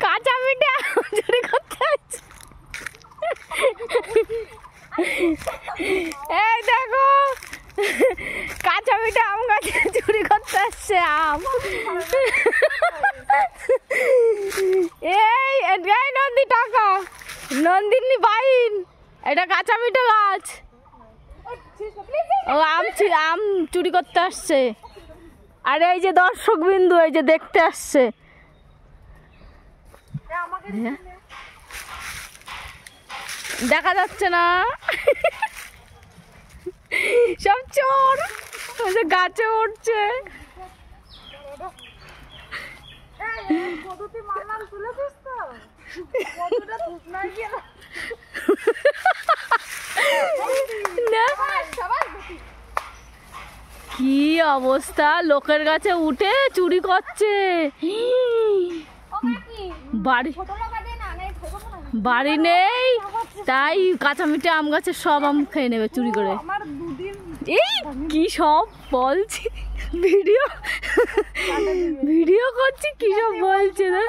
কাঁচা মিঠে চুরি করতে আসছে। এই দেখো কাঁচা মিঠে আম গাছে চুরি করতে আসছে আম। এই নন্দী টাকা, নন্দিনী বাইন, এটা কাঁচা মিঠে গাছ। ও আম চুরি করতে আসছে। আর এই যে দর্শক বিন্দু এই যে দেখতে আসছে। দেখা যাচ্ছে না, সব চোর গাছে উঠছে। কি অবস্থা, লোকের কাছে উঠে চুরি করছে। বাড়ি নেই তাই কাঁচা মিঠে আম গাছে সব আম খেয়ে নেবে চুরি করে। এই কি সব বলছি, ভিডিও করছি কি সব বলছে না।